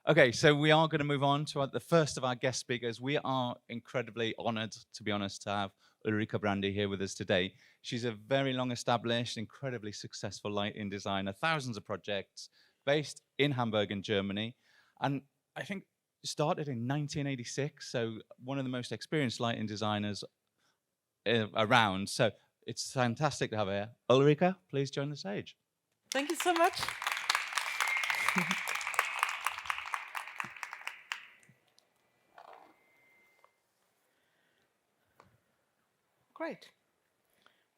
Okay, so we are going to move on to the first of our guest speakers. We are incredibly honored, to be honest, to have Ulrike Brandi here with us today. She's a very long established, incredibly successful lighting designer, thousands of projects, based in Hamburg in Germany. And I think started in 1986, so one of the most experienced lighting designers around. So it's fantastic to have her. Ulrike, please join the stage. Thank you so much. Great.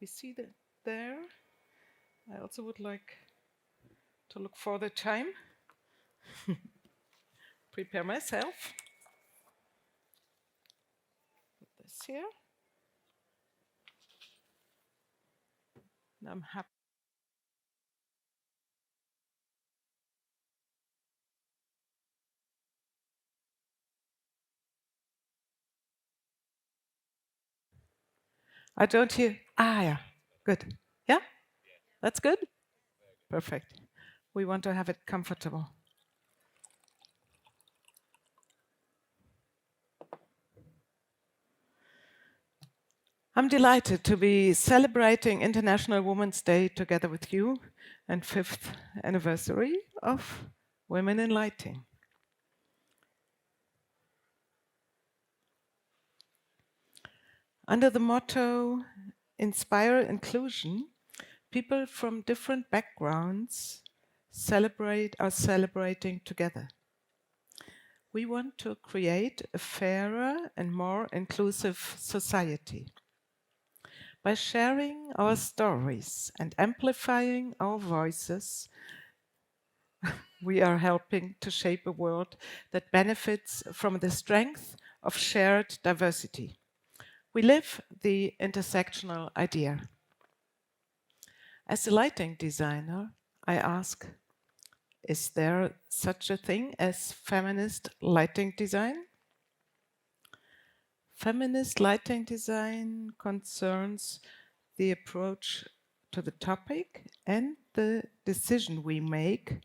We see that there. I also would like to look for the time. Prepare myself. Put this here. And I'm happy. I don't hear. Yeah. Good. Yeah? That's good? Perfect. We want to have it comfortable. I'm delighted to be celebrating International Women's Day together with you and 5th anniversary of Women in Lighting. Under the motto, Inspire Inclusion, people from different backgrounds are celebrating together. We want to create a fairer and more inclusive society. By sharing our stories and amplifying our voices, we are helping to shape a world that benefits from the strength of shared diversity. We live the intersectional idea. As a lighting designer, I ask, is there such a thing as feminist lighting design? Feminist lighting design concerns the approach to the topic and the decision we make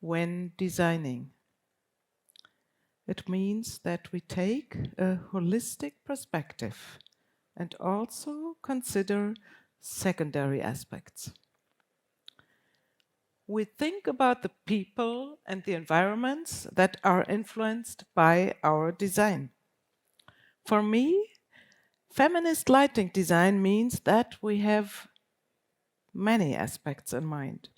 when designing. It means that we take a holistic perspective and also consider secondary aspects. We think about the people and the environments that are influenced by our design. For me, feminist lighting design means that we have many aspects in mind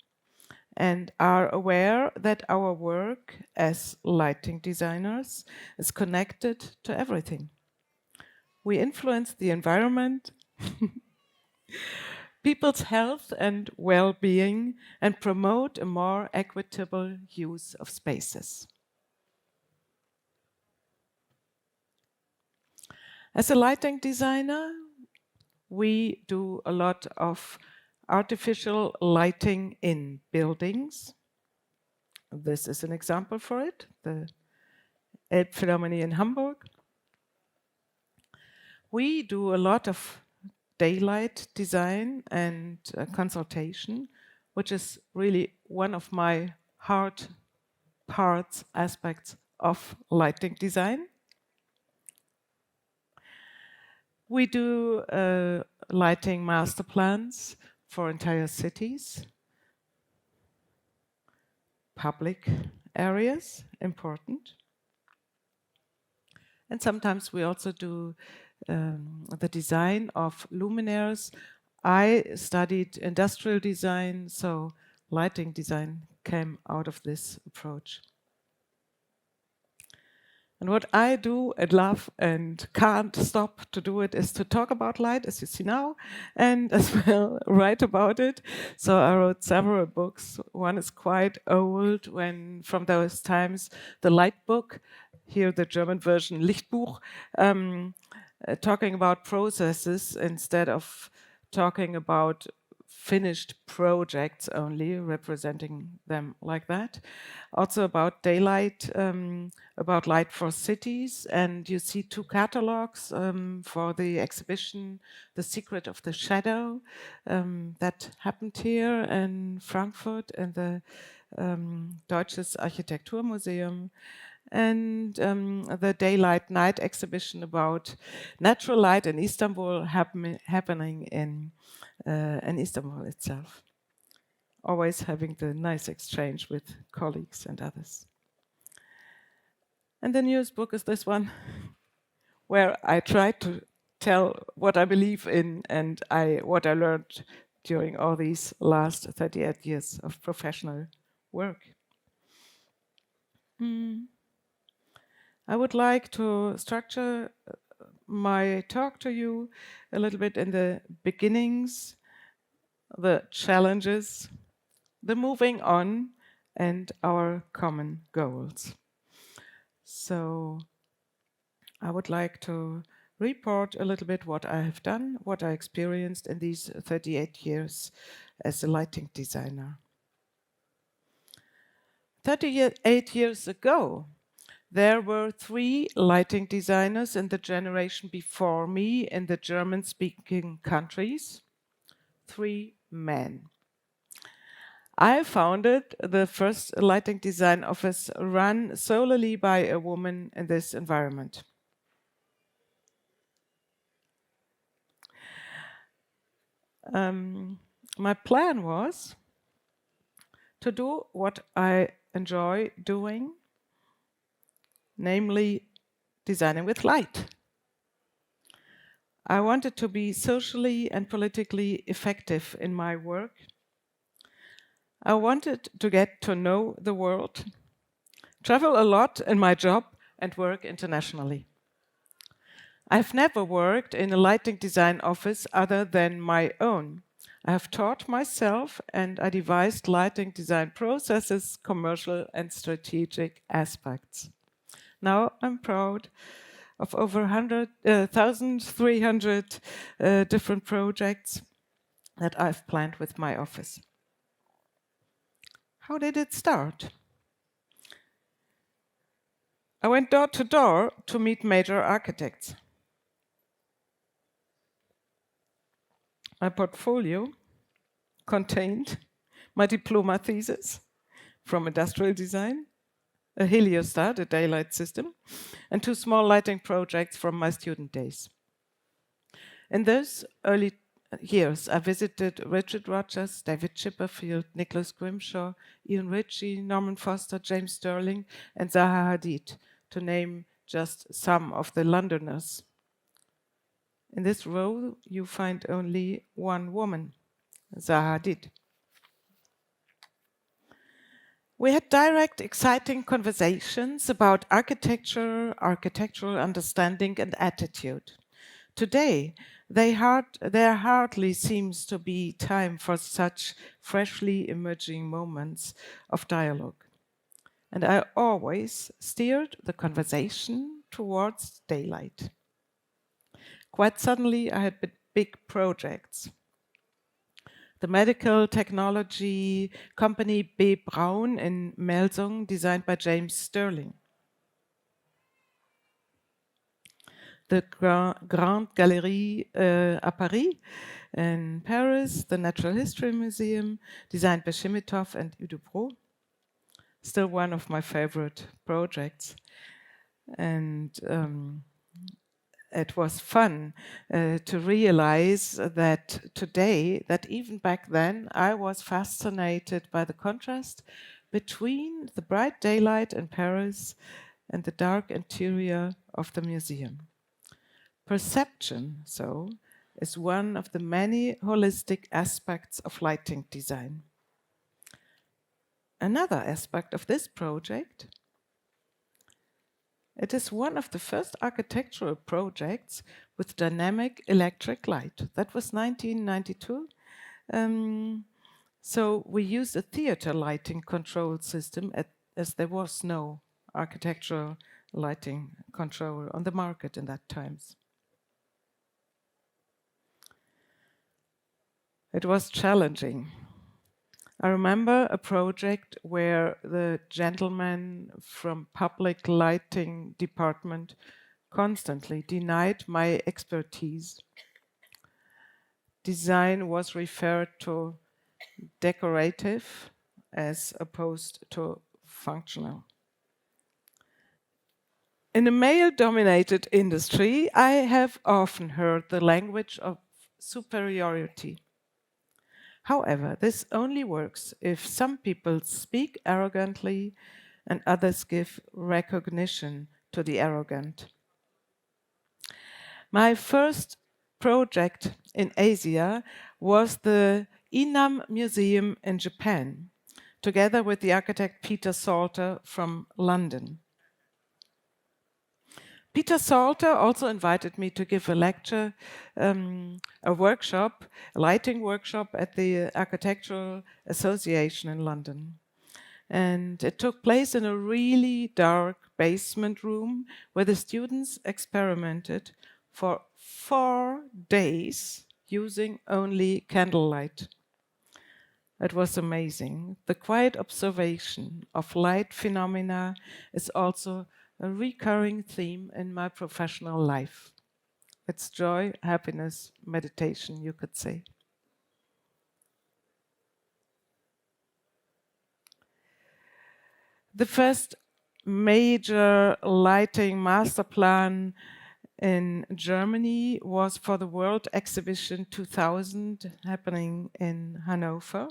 and are aware that our work as lighting designers is connected to everything. We influence the environment, people's health and well-being, and promote a more equitable use of spaces. As a lighting designer, we do a lot of artificial lighting in buildings. This is an example for it, the Elbphilharmonie in Hamburg. We do a lot of daylight design and consultation, which is really one of my hard aspects of lighting design. We do lighting master plans for entire cities, public areas, important. And sometimes we also do the design of luminaires. I studied industrial design, so lighting design came out of this approach. And what I do and love and can't stop to do it is to talk about light, as you see now, and as well write about it. So I wrote several books. One is quite old, from those times, the Light Book, here the German version Lichtbuch, talking about processes instead of talking about finished projects only, representing them like that. Also about daylight, about light for cities. And you see two catalogs for the exhibition, The Secret of the Shadow, that happened here in Frankfurt in the Deutsches Architekturmuseum. and the Daylight Night exhibition about natural light in Istanbul happening in Istanbul itself. Always having the nice exchange with colleagues and others. And the newest book is this one, where I try to tell what I believe in and what I learned during all these last 38 years of professional work. I would like to structure my talk to you a little bit in the beginnings, the challenges, the moving on, and our common goals. So I would like to report a little bit what I have done, what I experienced in these 38 years as a lighting designer. 38 years ago, there were 3 lighting designers in the generation before me in the German-speaking countries, 3 men. I founded the first lighting design office run solely by a woman in this environment. My plan was to do what I enjoy doing, namely designing with light. I wanted to be socially and politically effective in my work. I wanted to get to know the world, travel a lot in my job, and work internationally. I've never worked in a lighting design office other than my own. I have taught myself and I devised lighting design processes, commercial and strategic aspects. Now I'm proud of over 1,300 different projects that I've planned with my office. How did it start? I went door to door to meet major architects. My portfolio contained my diploma thesis from industrial design, a heliostat, a daylight system, and 2 small lighting projects from my student days. In those early years, I visited Richard Rogers, David Chipperfield, Nicholas Grimshaw, Ian Ritchie, Norman Foster, James Sterling, and Zaha Hadid, to name just some of the Londoners. In this row, you find only one woman, Zaha Hadid. We had direct, exciting conversations about architecture, architectural understanding, and attitude. Today, there hardly seems to be time for such freshly emerging moments of dialogue. And I always steered the conversation towards daylight. Quite suddenly, I had big projects. The medical technology company B. Braun in Melsung, designed by James Sterling. The Grande Galerie à Paris in Paris, the Natural History Museum, designed by Chimitov and Udubro. Still one of my favorite projects. And it was fun to realize that today, that even back then, I was fascinated by the contrast between the bright daylight in Paris and the dark interior of the museum. Perception, so, is one of the many holistic aspects of lighting design. Another aspect of this project, it is one of the first architectural projects with dynamic electric light. That was 1992. So we used a theater lighting control system as there was no architectural lighting control on the market in that times. It was challenging. I remember a project where the gentleman from public lighting department constantly denied my expertise. Design was referred to decorative as opposed to functional. In a male-dominated industry, I have often heard the language of superiority. However, this only works if some people speak arrogantly and others give recognition to the arrogant. My first project in Asia was the Inam Museum in Japan, together with the architect Peter Salter from London. Peter Salter also invited me to give a lecture, a workshop, a lighting workshop at the Architectural Association in London. And it took place in a really dark basement room where the students experimented for 4 days using only candlelight. It was amazing. The quiet observation of light phenomena is also a recurring theme in my professional life. It's joy, happiness, meditation, you could say. The first major lighting master plan in Germany was for the World Exhibition 2000 happening in Hanover,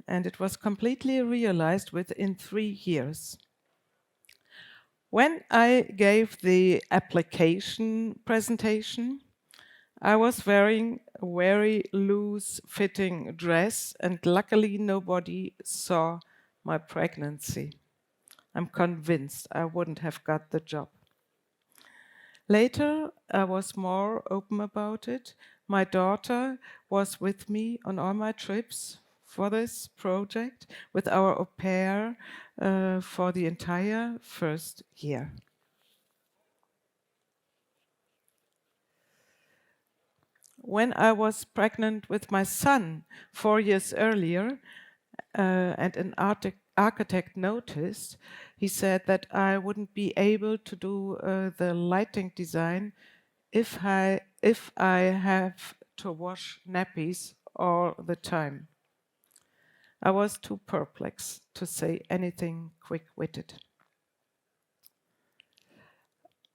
and it was completely realized within 3 years. When I gave the application presentation, I was wearing a very loose-fitting dress, and luckily nobody saw my pregnancy. I'm convinced I wouldn't have got the job. Later, I was more open about it. My daughter was with me on all my trips for this project with our au pair for the entire first year. When I was pregnant with my son 4 years earlier, and an architect noticed, he said that I wouldn't be able to do the lighting design if I have to wash nappies all the time. I was too perplexed to say anything quick-witted.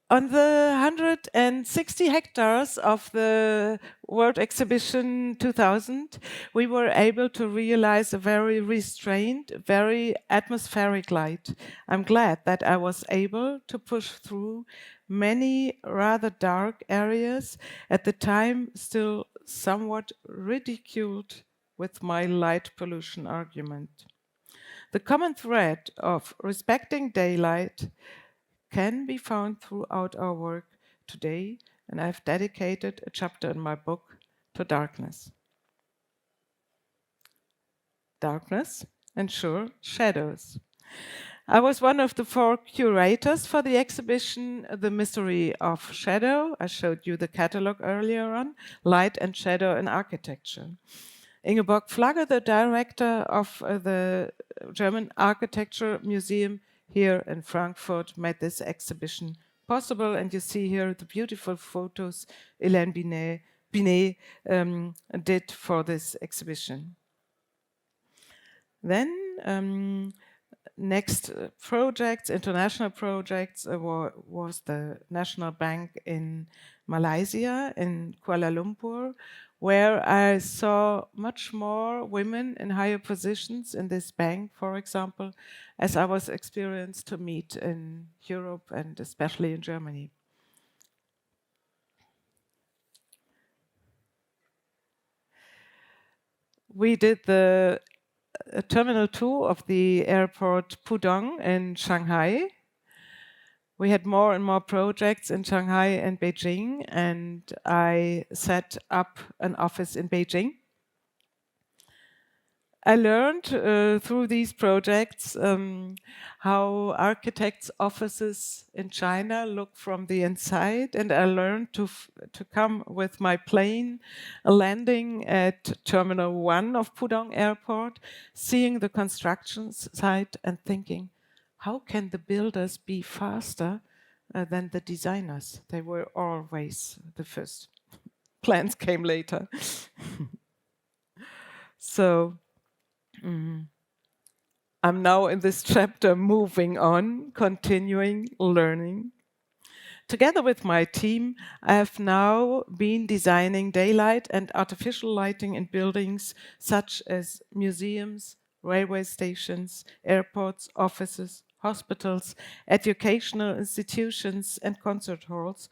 On the 160 hectares of the World Exhibition 2000, we were able to realize a very restrained, very atmospheric light. I'm glad that I was able to push through many rather dark areas, at the time still somewhat ridiculed with my light pollution argument. The common thread of respecting daylight can be found throughout our work today, and I've dedicated a chapter in my book to darkness. Darkness and sure, shadows. I was one of the 4 curators for the exhibition, The Mystery of Shadow. I showed you the catalog earlier on, Light and Shadow in Architecture. Ingeborg Flagge, the director of the German Architecture Museum here in Frankfurt, made this exhibition possible. And you see here the beautiful photos Hélène Binet did for this exhibition. Then next projects, international projects, was the National Bank in Malaysia, in Kuala Lumpur, where I saw much more women in higher positions in this bank, for example, as I was experienced to meet in Europe and especially in Germany. We did the Terminal 2 of the airport Pudong in Shanghai. We had more and more projects in Shanghai and Beijing, and I set up an office in Beijing. I learned through these projects how architects' offices in China look from the inside, and I learned to come with my plane, landing at Terminal 1 of Pudong Airport, seeing the construction site and thinking, how can the builders be faster than the designers? They were always the first. Plans came later. So I'm now in this chapter moving on, continuing, learning. Together with my team, I have now been designing daylight and artificial lighting in buildings such as museums, railway stations, airports, offices, hospitals, educational institutions, and concert halls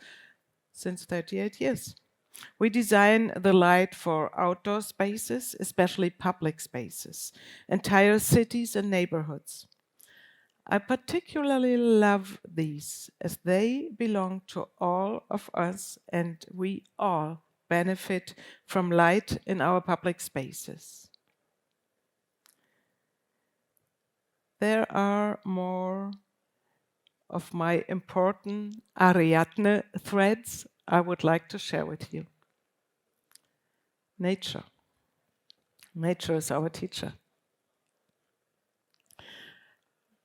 since 38 years. We design the light for outdoor spaces, especially public spaces, entire cities and neighborhoods. I particularly love these as they belong to all of us and we all benefit from light in our public spaces. There are more of my important Ariadne threads I would like to share with you. Nature. Nature is our teacher.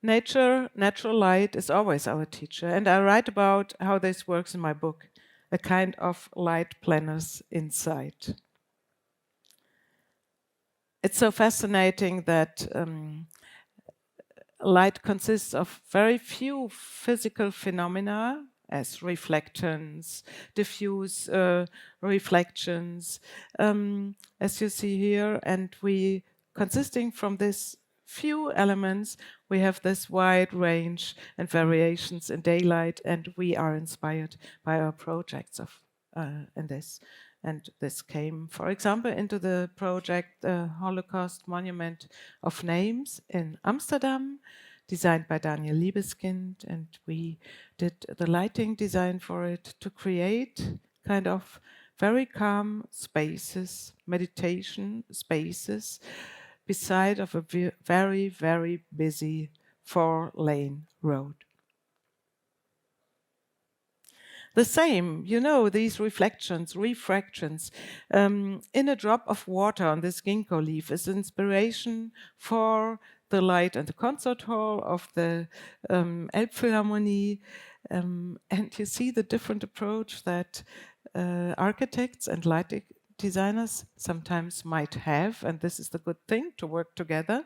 Nature, natural light is always our teacher, and I write about how this works in my book, a kind of light planner's insight. It's so fascinating that light consists of very few physical phenomena as reflectance, diffuse reflections, as you see here, and we, consisting from this few elements, we have this wide range and variations in daylight, and we are inspired by our projects of in this. And this came, for example, into the project Holocaust Monument of Names in Amsterdam, designed by Daniel Liebeskind, and we did the lighting design for it to create kind of very calm spaces, meditation spaces, beside of a very, very busy 4-lane road. The same, you know, these reflections, refractions, in a drop of water on this ginkgo leaf is inspiration for the light and the concert hall of the Elbphilharmonie. And you see the different approach that architects and lighting designers sometimes might have, and this is the good thing, to work together.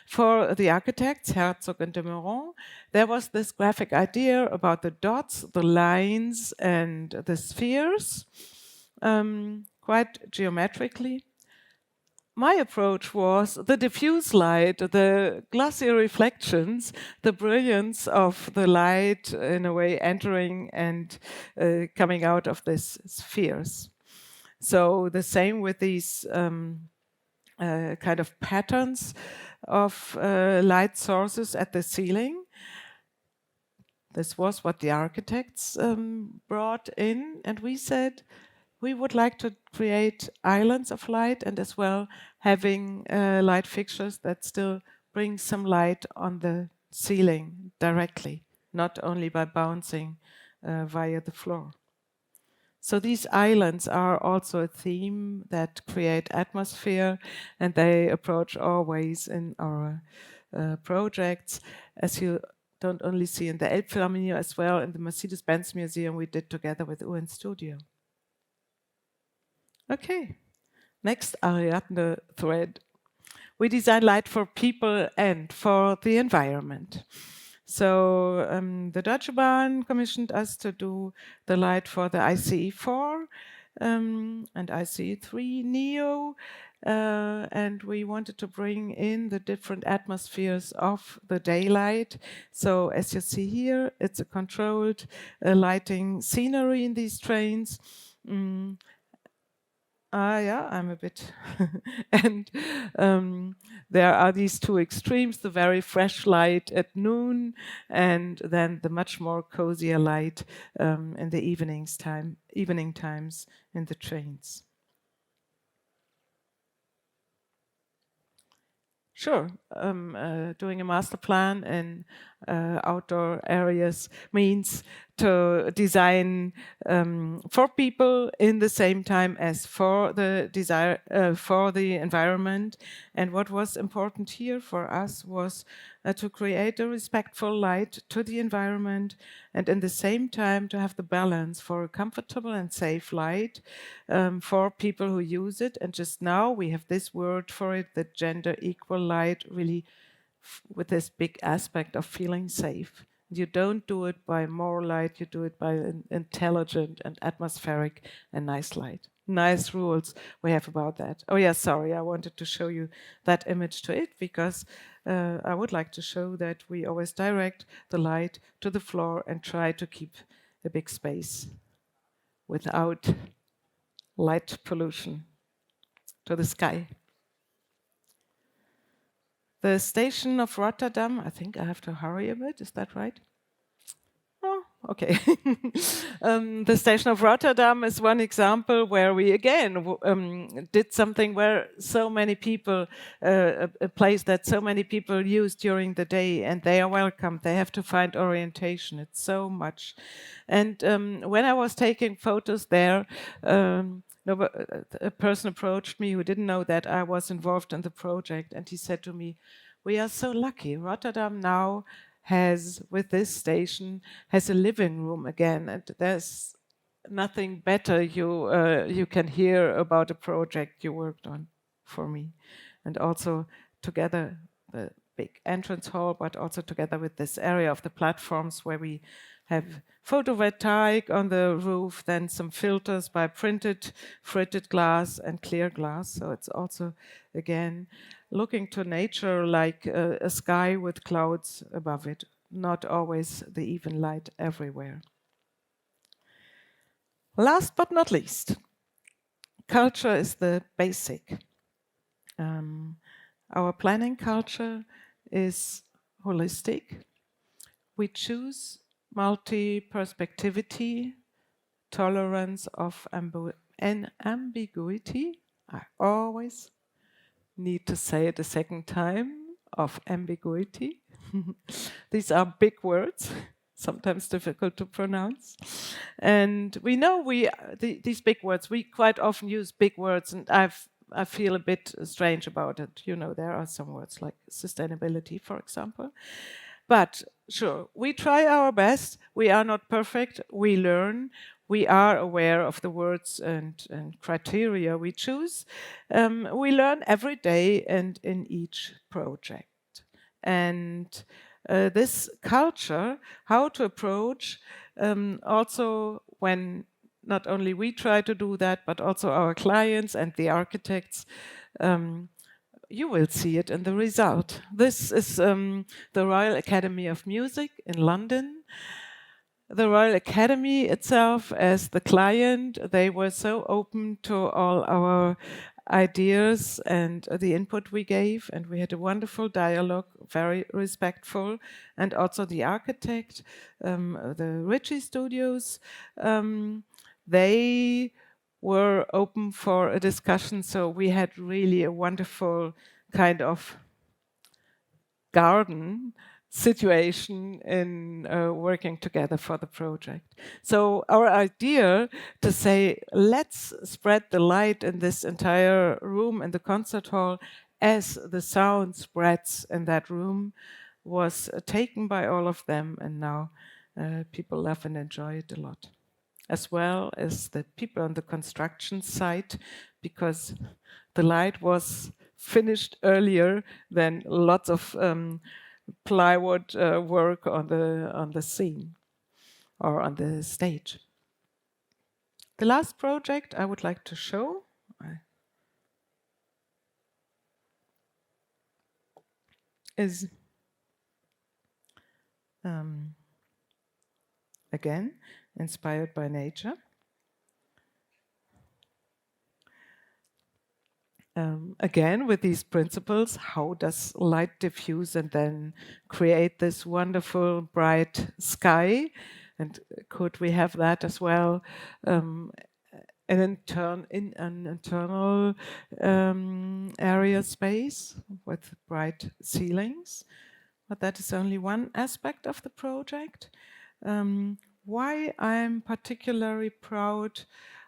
For the architects, Herzog and de Meuron, there was this graphic idea about the dots, the lines, and the spheres, quite geometrically. My approach was the diffuse light, the glossy reflections, the brilliance of the light in a way entering and coming out of these spheres. So the same with these kind of patterns of light sources at the ceiling. This was what the architects brought in, and we said we would like to create islands of light and as well having light fixtures that still bring some light on the ceiling directly, not only by bouncing via the floor. So these islands are also a theme that create atmosphere, and they approach always in our projects, as you don't only see in the Elbphilharmonie as well in the Mercedes-Benz Museum we did together with UN Studio. Okay, next Ariadne thread. We design light for people and for the environment. So the Deutsche Bahn commissioned us to do the light for the ICE4 and ICE3 Neo, and we wanted to bring in the different atmospheres of the daylight. So as you see here, it's a controlled lighting scenery in these trains. Yeah, I'm a bit. And there are these two extremes, the very fresh light at noon and then the much more cozier light in the evening times in the trains. Sure, doing a master plan in outdoor areas means to design for people in the same time as for the for the environment. And what was important here for us was to create a respectful light to the environment, and in the same time to have the balance for a comfortable and safe light for people who use it. And just now we have this word for it, the gender equal light, really with this big aspect of feeling safe You don't do it by more light, you do it by intelligent and atmospheric and nice light. Nice rules we have about that. Oh yeah, sorry, I wanted to show you that image to it because I would like to show that we always direct the light to the floor and try to keep a big space without light pollution to the sky. The station of Rotterdam, I think I have to hurry a bit, is that right? Oh, okay. The station of Rotterdam is one example where we again did something where so many people, a place that so many people use during the day, and they are welcome. They have to find orientation. It's so much. And when I was taking photos there, a person approached me who didn't know that I was involved in the project, and he said to me, "We are so lucky. Rotterdam now has, with this station, has a living room again, and there's nothing better you can hear about a project you worked on for me." And also together the big entrance hall, but also together with this area of the platforms where we have photovoltaic on the roof, then some filters by printed, fritted glass and clear glass. So it's also, again, looking to nature like a sky with clouds above it, not always the even light everywhere. Last but not least, culture is the basic. Our planning culture is holistic. We choose multi-perspectivity, tolerance of ambiguity. I always need to say it a second time, of ambiguity. These are big words, sometimes difficult to pronounce. And we know these big words, we quite often use big words, and I feel a bit strange about it. You know, there are some words like sustainability, for example. But sure, we try our best. We are not perfect. We learn. We are aware of the words and criteria we choose. We learn every day and in each project. And this culture, how to approach, also when not only we try to do that, but also our clients and the architects, you will see it in the result. This is the Royal Academy of Music in London. The Royal Academy itself, as the client, they were so open to all our ideas and the input we gave, and we had a wonderful dialogue, very respectful. And also the architect, the Ritchie Studios, they were open for a discussion, so we had really a wonderful kind of garden situation in working together for the project. So our idea to say, let's spread the light in this entire room in the concert hall as the sound spreads in that room was taken by all of them, and now people love and enjoy it a lot. As well as the people on the construction site, because the light was finished earlier than lots of plywood work on the scene or on the stage. The last project I would like to show is again inspired by nature. Again, with these principles, how does light diffuse and then create this wonderful bright sky? And could we have that as well in an internal area space with bright ceilings? But that is only one aspect of the project. Why I'm particularly proud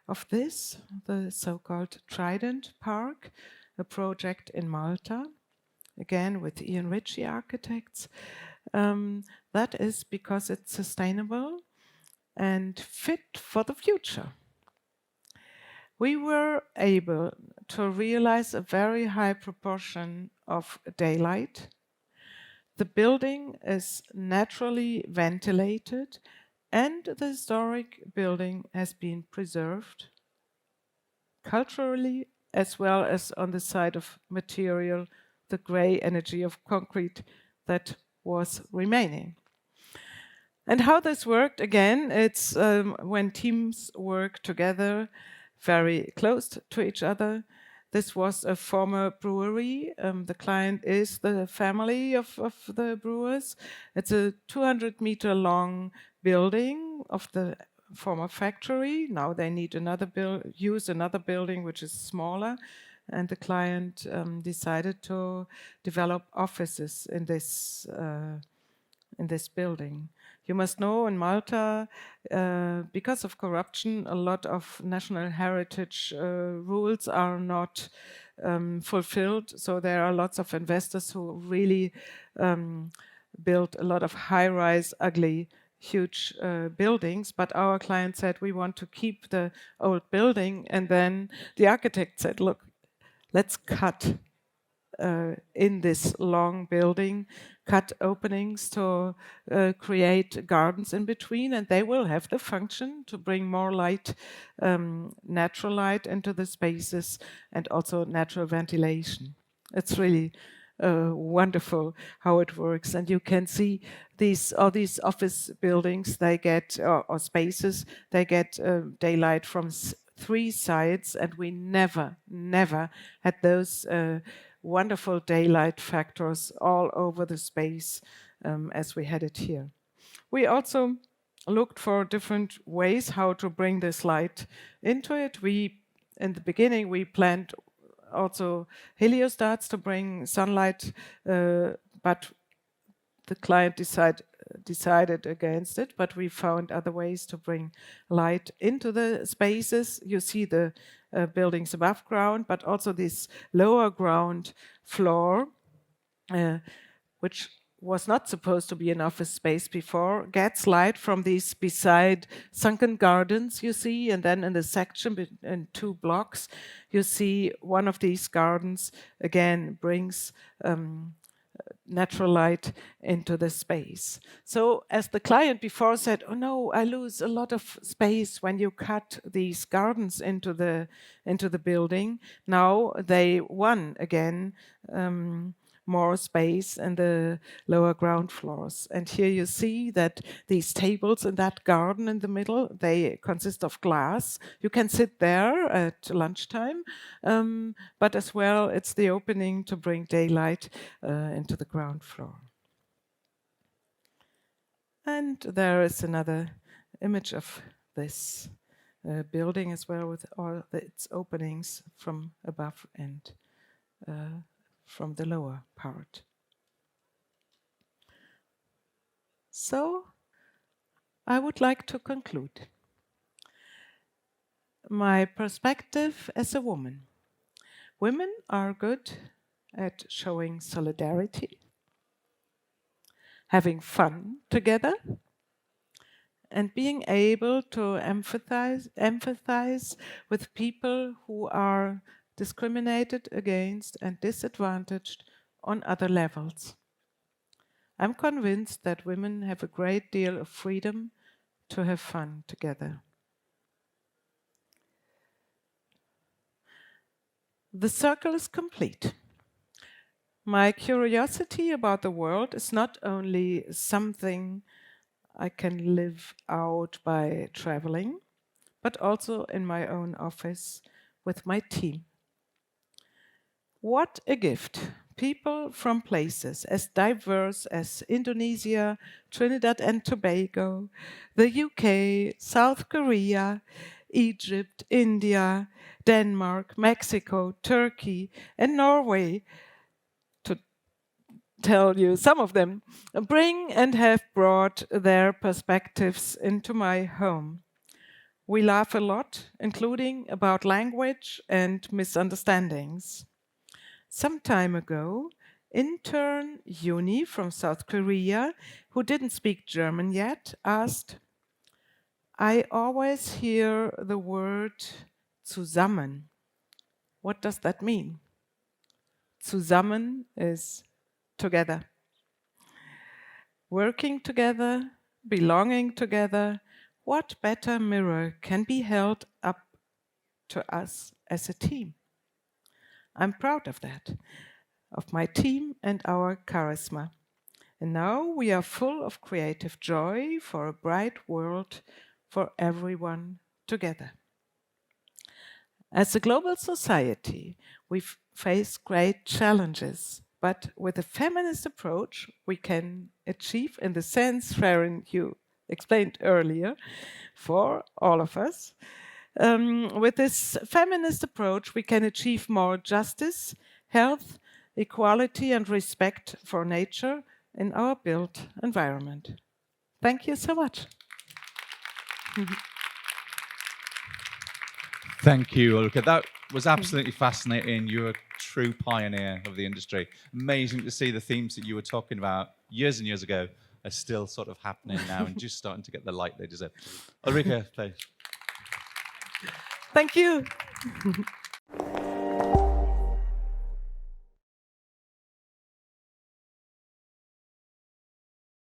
of this, the so-called Trident Park, a project in Malta, again with Ian Ritchie Architects. That is because it's sustainable and fit for the future. We were able to realize a very high proportion of daylight, The building is naturally ventilated, and the historic building has been preserved culturally as well as on the side of material, the gray energy of concrete that was remaining. And how this worked, again, it's when teams work together very close to each other. This was a former brewery. The client is the family of the brewers. It's a 200-meter long building of the former factory. Now they need use another building which is smaller, and the client decided to develop offices in this building. You must know in Malta, because of corruption, a lot of national heritage rules are not fulfilled. So there are lots of investors who really built a lot of high-rise, ugly, huge buildings. But our client said, we want to keep the old building. And then the architect said, look, let's cut in this long building, cut openings to create gardens in between, and they will have the function to bring more light, natural light into the spaces, and also natural ventilation. It's really wonderful how it works, and you can see all these office buildings, they get or spaces, they get daylight from 3 sides, and we never had those wonderful daylight factors all over the space as we had it here. We also looked for different ways how to bring this light into it. In the beginning, we planned also heliostats to bring sunlight, but the client decided against it, but we found other ways to bring light into the spaces. You see the buildings above ground, but also this lower ground floor, which was not supposed to be an office space before, gets light from these beside sunken gardens you see, and then in the section in 2 blocks, you see one of these gardens again brings natural light into the space. So as the client before said, oh no, I lose a lot of space when you cut these gardens into the building. Now they won again more space in the lower ground floors. And here you see that these tables in that garden in the middle, they consist of glass. You can sit there at lunchtime, but as well it's the opening to bring daylight into the ground floor. And there is another image of this building as well, with all its openings from above and from the lower part. So I would like to conclude. My perspective as a woman. Women are good at showing solidarity, having fun together, and being able to empathize with people who are discriminated against and disadvantaged on other levels. I'm convinced that women have a great deal of freedom to have fun together. The circle is complete. My curiosity about the world is not only something I can live out by traveling, but also in my own office with my team. What a gift! People from places as diverse as Indonesia, Trinidad and Tobago, the UK, South Korea, Egypt, India, Denmark, Mexico, Turkey, and Norway, to tell you some of them, bring and have brought their perspectives into my home. We laugh a lot, including about language and misunderstandings. Some time ago, intern Yuni from South Korea, who didn't speak German yet, asked, I always hear the word zusammen. What does that mean? Zusammen is together. working together, belonging together, what better mirror can be held up to us as a team? I'm proud of that, of my team and our charisma. And now we are full of creative joy for a bright world for everyone together. As a global society, we face great challenges, but with a feminist approach, we can achieve, in the sense, Sharon, you explained earlier, for all of us. With this feminist approach, we can achieve more justice, health, equality, and respect for nature in our built environment. Thank you so much. Thank you, Ulrike. That was absolutely fascinating. You're a true pioneer of the industry. Amazing to see the themes that you were talking about years and years ago are still sort of happening now and just starting to get the light they deserve. Ulrike, please. Thank you.